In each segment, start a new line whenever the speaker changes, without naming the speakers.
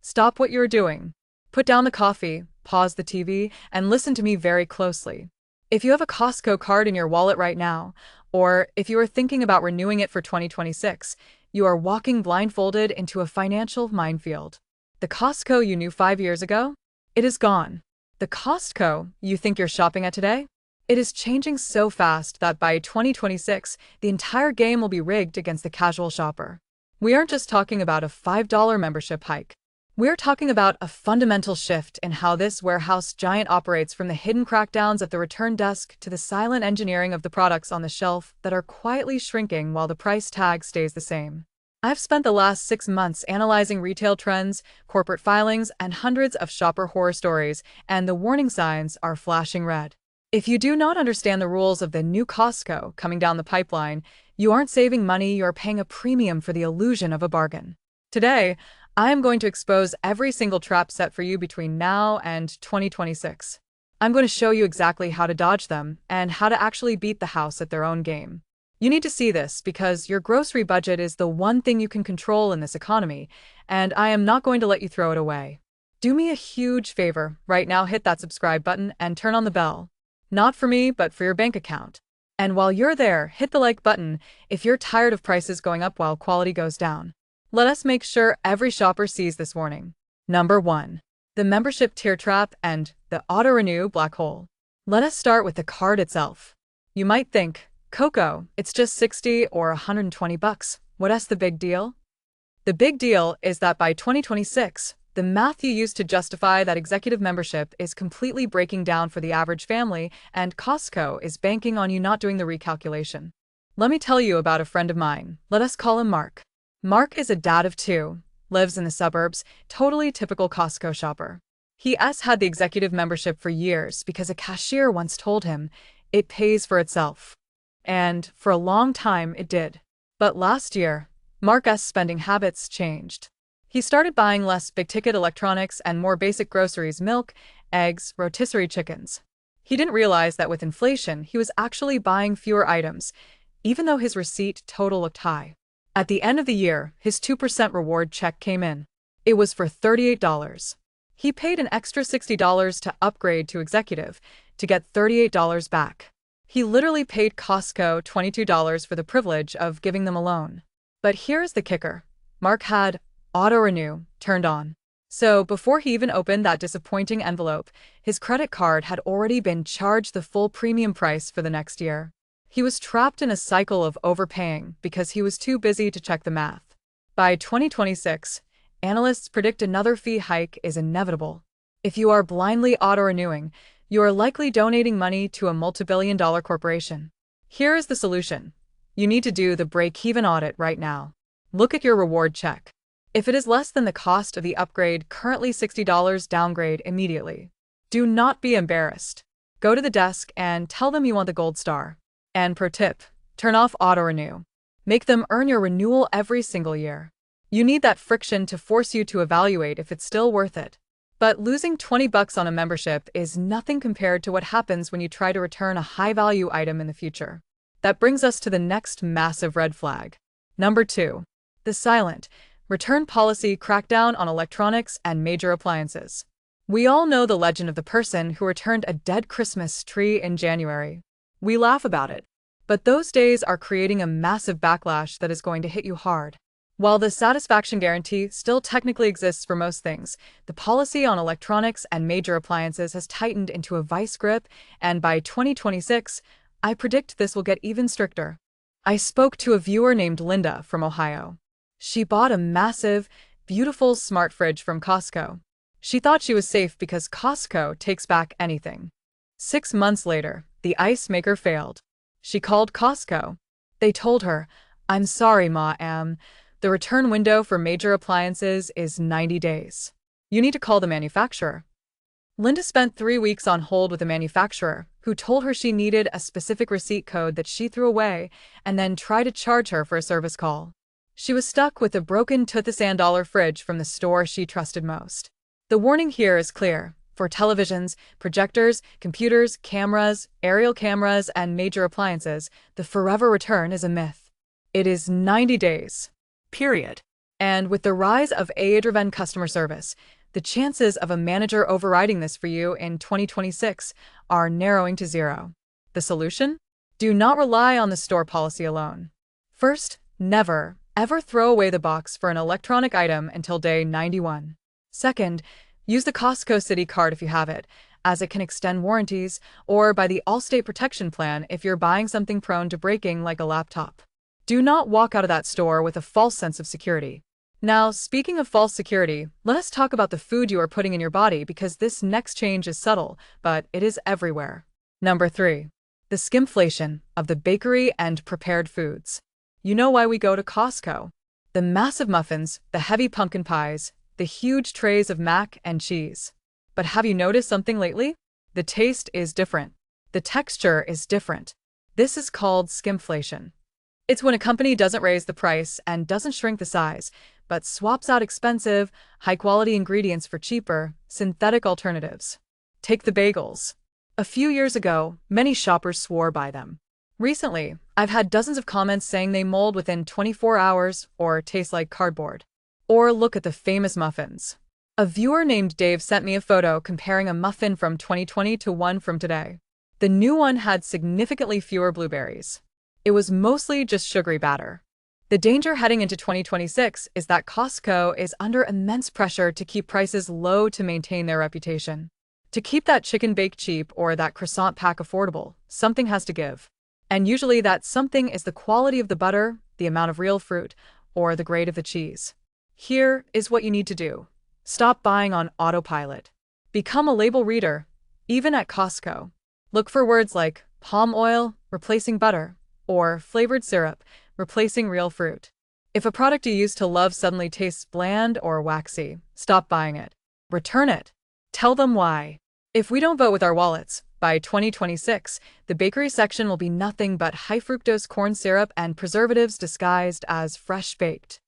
Stop what you're doing. Put down the coffee, pause the TV, and listen to me very closely. If you have a Costco card in your wallet right now, or if you are thinking about renewing it for 2026, you are walking blindfolded into a financial minefield. The Costco you knew 5 years ago? It is gone. The Costco you think you're shopping at today? It is changing so fast that by 2026, the entire game will be rigged against the casual shopper. We aren't just talking about a $5 membership hike. We're talking about a fundamental shift in how this warehouse giant operates, from the hidden crackdowns at the return desk to the silent engineering of the products on the shelf that are quietly shrinking while the price tag stays the same. I've spent the last 6 months analyzing retail trends, corporate filings, and hundreds of shopper horror stories, and the warning signs are flashing red. If you do not understand the rules of the new Costco coming down the pipeline, you aren't saving money, you're paying a premium for the illusion of a bargain. Today, I am going to expose every single trap set for you between now and 2026. I'm going to show you exactly how to dodge them and how to actually beat the house at their own game. You need to see this because your grocery budget is the one thing you can control in this economy, and I am not going to let you throw it away. Do me a huge favor right now, hit that subscribe button and turn on the bell. Not for me, but for your bank account. And while you're there, hit the like button if you're tired of prices going up while quality goes down. Let us make sure every shopper sees this warning. Number 1. The membership tier trap and the auto-renew black hole. Let us start with the card itself. You might think, Coco, it's just 60 or 120 bucks. What's the big deal? The big deal is that by 2026, the math you used to justify that executive membership is completely breaking down for the average family, and Costco is banking on you not doing the recalculation. Let me tell you about a friend of mine. Let us call him Mark. Mark is a dad of two, lives in the suburbs, totally typical Costco shopper. He had the executive membership for years because a cashier once told him it pays for itself. And for a long time it did. But last year, Mark's spending habits changed. He started buying less big-ticket electronics and more basic groceries: milk, eggs, rotisserie chickens. He didn't realize that with inflation, he was actually buying fewer items, even though his receipt total looked high. At the end of the year, his 2% reward check came in. It was for $38. He paid an extra $60 to upgrade to executive to get $38 back. He literally paid Costco $22 for the privilege of giving them a loan. But here's the kicker. Mark had auto-renew turned on. So before he even opened that disappointing envelope, his credit card had already been charged the full premium price for the next year. He was trapped in a cycle of overpaying because he was too busy to check the math. By 2026, analysts predict another fee hike is inevitable. If you are blindly auto-renewing, you are likely donating money to a multi-billion-dollar corporation. Here is the solution. You need to do the break-even audit right now. Look at your reward check. If it is less than the cost of the upgrade, currently $60, downgrade immediately. Do not be embarrassed. Go to the desk and tell them you want the gold star. And pro tip, turn off auto-renew. Make them earn your renewal every single year. You need that friction to force you to evaluate if it's still worth it. But losing 20 bucks on a membership is nothing compared to what happens when you try to return a high-value item in the future. That brings us to the next massive red flag. Number 2. The silent return policy crackdown on electronics and major appliances. We all know the legend of the person who returned a dead Christmas tree in January. We laugh about it, but those days are creating a massive backlash that is going to hit you hard. While the satisfaction guarantee still technically exists for most things, the policy on electronics and major appliances has tightened into a vice grip, and by 2026, I predict this will get even stricter. I spoke to a viewer named Linda from Ohio. She bought a massive, beautiful smart fridge from Costco. She thought she was safe because Costco takes back anything. 6 months later, the ice maker failed. She called Costco. They told her, "I'm sorry, ma'am. The return window for major appliances is 90 days. You need to call the manufacturer." Linda spent 3 weeks on hold with the manufacturer, who told her she needed a specific receipt code that she threw away and then tried to charge her for a service call. She was stuck with a broken $2,000 fridge from the store she trusted most. The warning here is clear. For televisions, projectors, computers, cameras, aerial cameras, and major appliances, the forever return is a myth. It is 90 days. Period. And with the rise of AI-driven customer service, the chances of a manager overriding this for you in 2026 are narrowing to zero. The solution? Do not rely on the store policy alone. First, never, ever throw away the box for an electronic item until day 91. Second, use the Costco City Card if you have it, as it can extend warranties, or buy the Allstate Protection Plan if you're buying something prone to breaking like a laptop. Do not walk out of that store with a false sense of security. Now, speaking of false security, let us talk about the food you are putting in your body because this next change is subtle, but it is everywhere. Number 3. The skimflation of the bakery and prepared foods. You know why we go to Costco. The massive muffins, the heavy pumpkin pies, the huge trays of mac and cheese. But have you noticed something lately? The taste is different. The texture is different. This is called skimflation. It's when a company doesn't raise the price and doesn't shrink the size, but swaps out expensive, high-quality ingredients for cheaper, synthetic alternatives. Take the bagels. A few years ago, many shoppers swore by them. Recently, I've had dozens of comments saying they mold within 24 hours or taste like cardboard. Or look at the famous muffins. A viewer named Dave sent me a photo comparing a muffin from 2020 to one from today. The new one had significantly fewer blueberries. It was mostly just sugary batter. The danger heading into 2026 is that Costco is under immense pressure to keep prices low to maintain their reputation. To keep that chicken bake cheap or that croissant pack affordable, something has to give. And usually that something is the quality of the butter, the amount of real fruit, or the grade of the cheese. Here is what you need to do. Stop buying on autopilot. Become a label reader, even at Costco. Look for words like palm oil, replacing butter, or flavored syrup, replacing real fruit. If a product you used to love suddenly tastes bland or waxy, stop buying it. Return it. Tell them why. If we don't vote with our wallets, by 2026, the bakery section will be nothing but high-fructose corn syrup and preservatives disguised as fresh baked.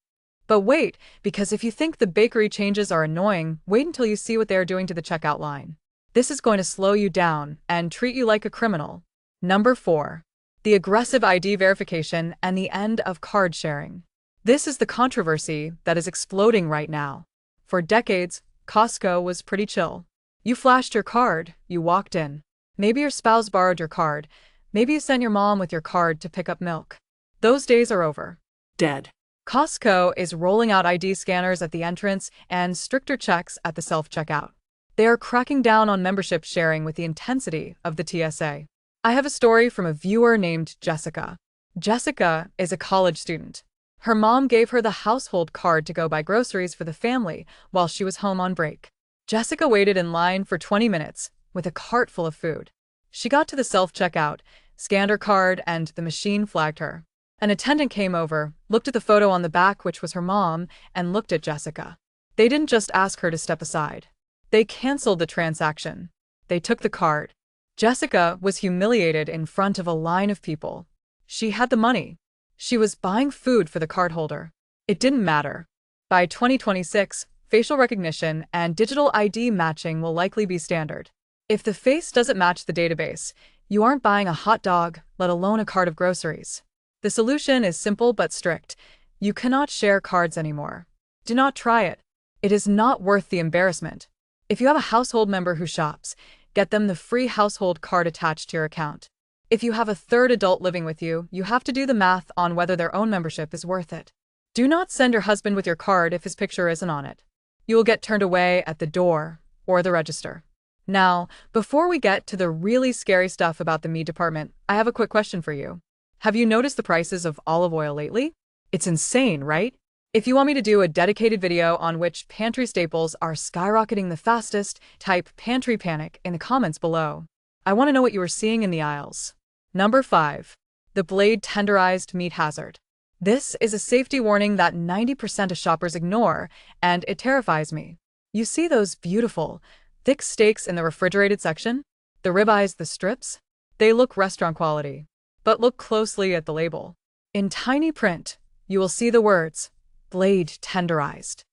But wait, because if you think the bakery changes are annoying, wait until you see what they are doing to the checkout line. This is going to slow you down and treat you like a criminal. Number 4. The aggressive ID verification and the end of card sharing. This is the controversy that is exploding right now. For decades, Costco was pretty chill. You flashed your card, you walked in. Maybe your spouse borrowed your card. Maybe you sent your mom with your card to pick up milk. Those days are over. Dead. Costco is rolling out ID scanners at the entrance and stricter checks at the self-checkout. They are cracking down on membership sharing with the intensity of the TSA. I have a story from a viewer named Jessica. Jessica is a college student. Her mom gave her the household card to go buy groceries for the family while she was home on break. Jessica waited in line for 20 minutes with a cart full of food. She got to the self-checkout, scanned her card, and the machine flagged her. An attendant came over, looked at the photo on the back, which was her mom, and looked at Jessica. They didn't just ask her to step aside. They canceled the transaction. They took the card. Jessica was humiliated in front of a line of people. She had the money. She was buying food for the cardholder. It didn't matter. By 2026, facial recognition and digital ID matching will likely be standard. If the face doesn't match the database, you aren't buying a hot dog, let alone a cart of groceries. The solution is simple but strict. You cannot share cards anymore. Do not try it. It is not worth the embarrassment. If you have a household member who shops, get them the free household card attached to your account. If you have a third adult living with you, you have to do the math on whether their own membership is worth it. Do not send your husband with your card if his picture isn't on it. You will get turned away at the door or the register. Now, before we get to the really scary stuff about the meat department, I have a quick question for you. Have you noticed the prices of olive oil lately? It's insane, right? If you want me to do a dedicated video on which pantry staples are skyrocketing the fastest, type pantry panic in the comments below. I want to know what you are seeing in the aisles. Number 5. The blade tenderized meat hazard. This is a safety warning that 90% of shoppers ignore, and it terrifies me. You see those beautiful, thick steaks in the refrigerated section? The ribeyes, the strips? They look restaurant quality. But look closely at the label. In tiny print, you will see the words, blade tenderized.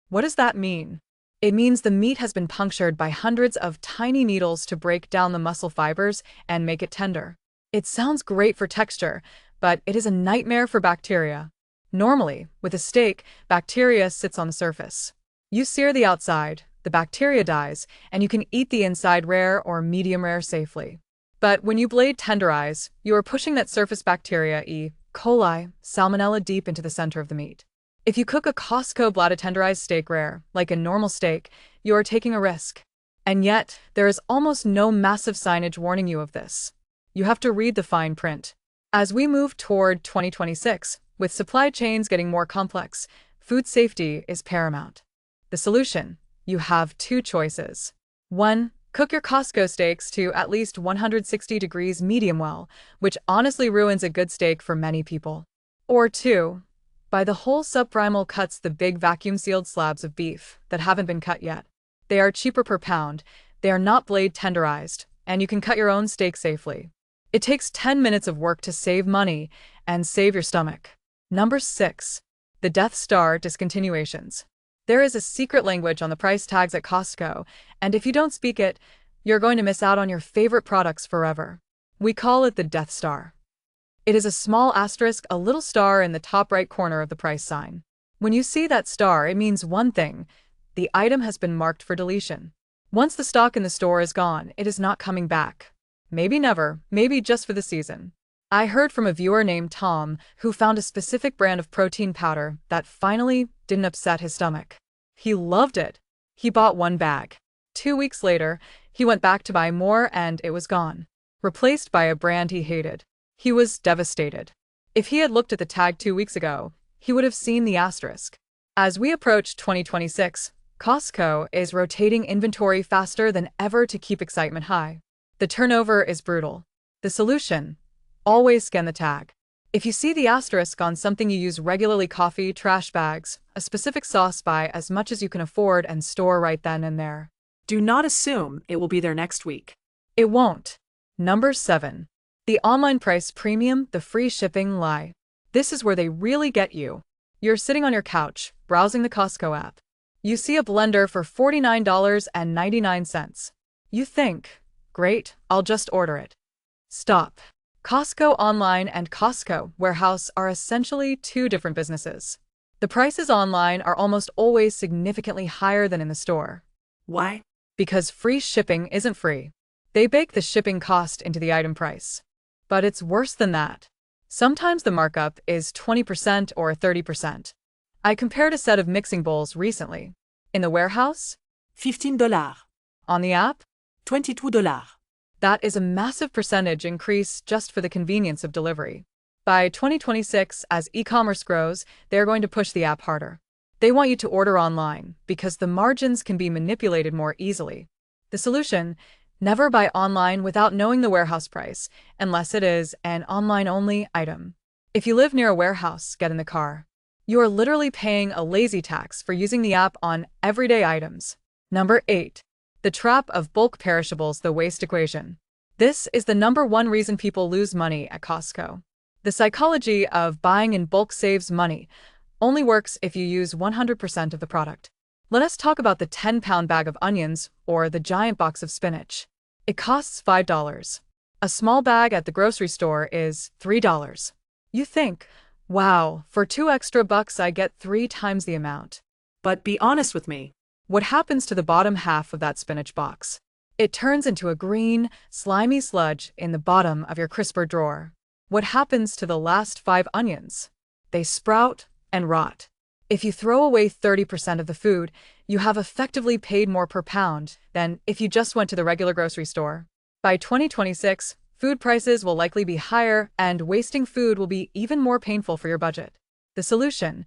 What does that mean? It means the meat has been punctured by hundreds of tiny needles to break down the muscle fibers and make it tender. It sounds great for texture, but it is a nightmare for bacteria. Normally, with a steak, bacteria sits on the surface. You sear the outside, the bacteria dies, and you can eat the inside rare or medium rare safely. But when you blade tenderize, you are pushing that surface bacteria E. coli, salmonella deep into the center of the meat. If you cook a Costco bladed tenderized steak rare, like a normal steak, you are taking a risk. And yet, there is almost no massive signage warning you of this. You have to read the fine print. As we move toward 2026, with supply chains getting more complex, food safety is paramount. The solution? You have two choices. 1. Cook your Costco steaks to at least 160 degrees medium well, which honestly ruins a good steak for many people. Or 2. Buy the whole subprimal cuts, the big vacuum-sealed slabs of beef that haven't been cut yet. They are cheaper per pound, they are not blade tenderized, and you can cut your own steak safely. It takes 10 minutes of work to save money and save your stomach. Number 6. The Death Star discontinuations. There is a secret language on the price tags at Costco, and if you don't speak it, you're going to miss out on your favorite products forever. We call it the Death Star. It is a small asterisk, a little star in the top right corner of the price sign. When you see that star, it means one thing: the item has been marked for deletion. Once the stock in the store is gone, it is not coming back. Maybe never, maybe just for the season. I heard from a viewer named Tom who found a specific brand of protein powder that finally didn't upset his stomach. He loved it. He bought one bag. 2 weeks later, he went back to buy more and it was gone, replaced by a brand he hated. He was devastated. If he had looked at the tag 2 weeks ago, he would have seen the asterisk. As we approach 2026, Costco is rotating inventory faster than ever to keep excitement high. The turnover is brutal. The solution? Always scan the tag. If you see the asterisk on something you use regularly, coffee, trash bags, a specific sauce, buy as much as you can afford and store right then and there.
Do not assume it will be there next week.
It won't. Number 7. The online price premium, the free shipping lie. This is where they really get you. You're sitting on your couch, browsing the Costco app. You see a blender for $49.99. You think, great, I'll just order it. Stop. Costco Online and Costco Warehouse are essentially two different businesses. The prices online are almost always significantly higher than in the store.
Why?
Because free shipping isn't free. They bake the shipping cost into the item price. But it's worse than that. Sometimes the markup is 20% or 30%. I compared a set of mixing bowls recently. In the warehouse,
$15.
on the app,
$22.
that is a massive percentage increase just for the convenience of delivery. By 2026, as e-commerce grows, they're going to push the app harder. They want you to order online because the margins can be manipulated more easily. The solution? Never buy online without knowing the warehouse price, unless it is an online-only item. If you live near a warehouse, get in the car. You are literally paying a lazy tax for using the app on everyday items. Number 8. The trap of bulk perishables, the waste equation. This is the number one reason people lose money at Costco. The psychology of buying in bulk saves money only works if you use 100% of the product. Let us talk about the 10-pound bag of onions or the giant box of spinach. It costs $5. A small bag at the grocery store is $3. You think, wow, for $2 extra I get 3 times the amount.
But be honest with me.
What happens to the bottom half of that spinach box? It turns into a green, slimy sludge in the bottom of your crisper drawer. What happens to the last 5 onions? They sprout and rot. If you throw away 30% of the food, you have effectively paid more per pound than if you just went to the regular grocery store. By 2026, food prices will likely be higher and wasting food will be even more painful for your budget. The solution?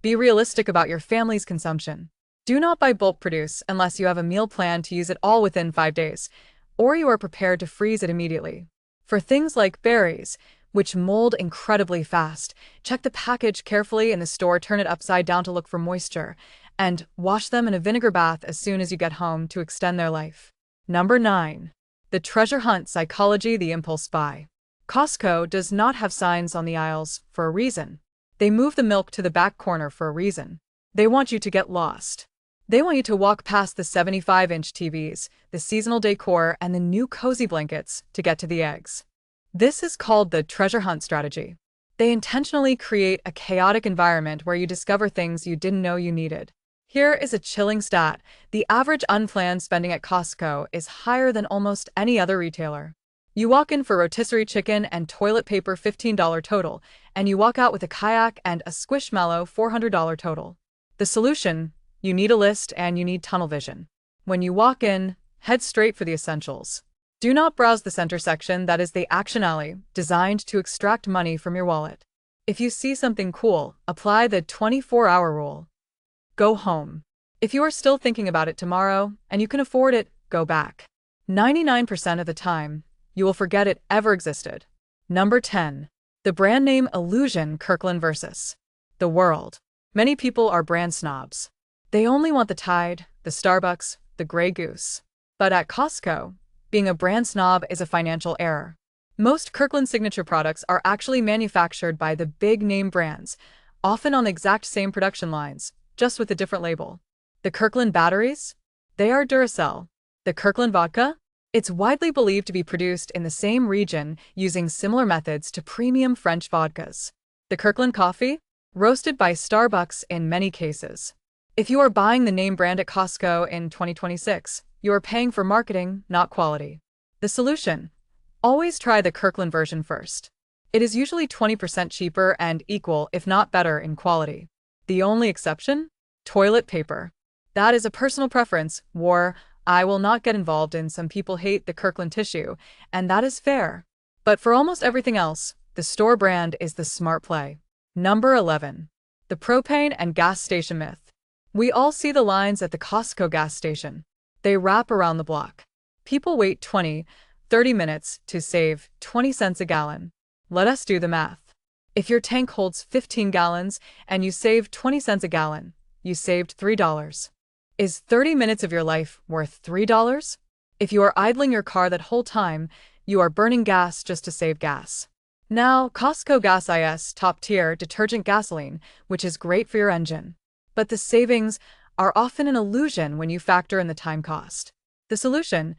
Be realistic about your family's consumption. Do not buy bulk produce unless you have a meal plan to use it all within 5 days, or you are prepared to freeze it immediately. For things like berries, which mold incredibly fast, check the package carefully in the store, turn it upside down to look for moisture, and wash them in a vinegar bath as soon as you get home to extend their life. Number 9. The treasure hunt psychology, the impulse buy. Costco does not have signs on the aisles for a reason. They move the milk to the back corner for a reason. They want you to get lost. They want you to walk past the 75-inch TVs, the seasonal decor, and the new cozy blankets to get to the eggs. This is called the treasure hunt strategy. They intentionally create a chaotic environment where you discover things you didn't know you needed. Here is a chilling stat. The average unplanned spending at Costco is higher than almost any other retailer. You walk in for rotisserie chicken and toilet paper $15 total, and you walk out with a kayak and a squishmallow $400 total. The solution? You need a list and you need tunnel vision. When you walk in, head straight for the essentials. Do not browse the center section. That is the action alley, designed to extract money from your wallet. If you see something cool, apply the 24-hour rule. Go home. If you are still thinking about it tomorrow, and you can afford it, go back. 99% of the time, you will forget it ever existed. Number 10. The brand name illusion. Kirkland versus the world. Many people are brand snobs. They only want the Tide, the Starbucks, the Grey Goose. But at Costco, being a brand snob is a financial error. Most Kirkland signature products are actually manufactured by the big name brands, often on the exact same production lines, just with a different label. The Kirkland batteries? They are Duracell. The Kirkland vodka? It's widely believed to be produced in the same region using similar methods to premium French vodkas. The Kirkland coffee? Roasted by Starbucks in many cases. If you are buying the name brand at Costco in 2026, you are paying for marketing, not quality. The solution? Always try the Kirkland version first. It is usually 20% cheaper and equal, if not better, in quality. The only exception? Toilet paper. That is a personal preference, I will not get involved in. Some people hate the Kirkland tissue, and that is fair. But for almost everything else, the store brand is the smart play. Number 11. The propane and gas station myth. We all see the lines at the Costco gas station. They wrap around the block. People wait 20-30 minutes to save 20 cents a gallon. Let us do the math. If your tank holds 15 gallons and you save 20 cents a gallon, you saved $3. Is 30 minutes of your life worth $3? If you are idling your car that whole time, you are burning gas just to save gas. Now, Costco Gas is top-tier detergent gasoline, which is great for your engine. But the savings are often an illusion when you factor in the time cost. The solution?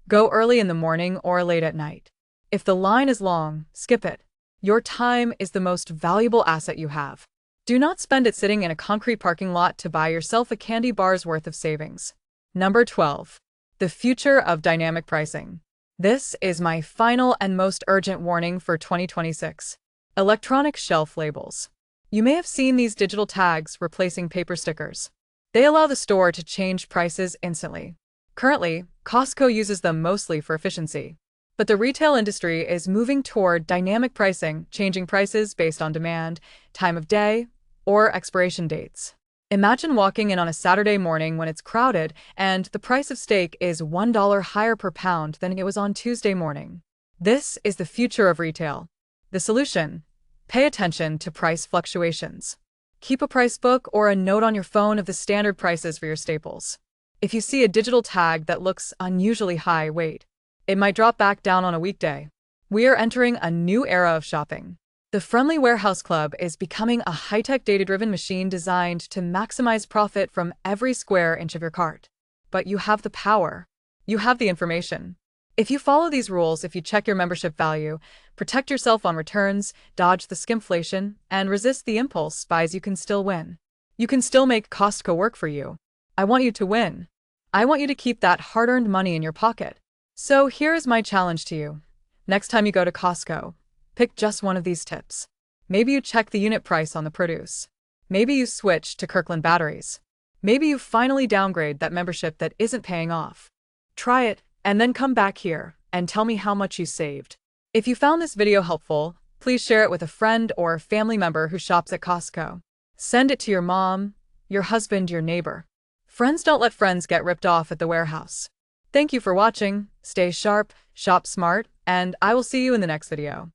Go early in the morning or late at night. If the line is long, skip it. Your time is the most valuable asset you have. Do not spend it sitting in a concrete parking lot to buy yourself a candy bar's worth of savings. Number 12. The future of dynamic pricing. This is my final and most urgent warning for 2026. Electronic shelf labels. You may have seen these digital tags replacing paper stickers. They allow the store to change prices instantly. Currently, Costco uses them mostly for efficiency. But the retail industry is moving toward dynamic pricing, changing prices based on demand, time of day, or expiration dates. Imagine walking in on a Saturday morning when it's crowded and the price of steak is $1 higher per pound than it was on Tuesday morning. This is the future of retail. The solution? Pay attention to price fluctuations. Keep a price book or a note on your phone of the standard prices for your staples. If you see a digital tag that looks unusually high, wait. It might drop back down on a weekday. We are entering a new era of shopping. The Friendly Warehouse Club is becoming a high-tech data-driven machine designed to maximize profit from every square inch of your cart. But you have the power. You have the information. If you follow these rules, if you check your membership value, protect yourself on returns, dodge the skimflation, and resist the impulse buys, you can still win. You can still make Costco work for you. I want you to win. I want you to keep that hard-earned money in your pocket. So here is my challenge to you. Next time you go to Costco, pick just one of these tips. Maybe you check the unit price on the produce. Maybe you switch to Kirkland batteries. Maybe you finally downgrade that membership that isn't paying off. Try it, and then come back here and tell me how much you saved. If you found this video helpful, please share it with a friend or family member who shops at Costco. Send it to your mom, your husband, your neighbor. Friends don't let friends get ripped off at the warehouse. Thank you for watching, stay sharp, shop smart, and I will see you in the next video.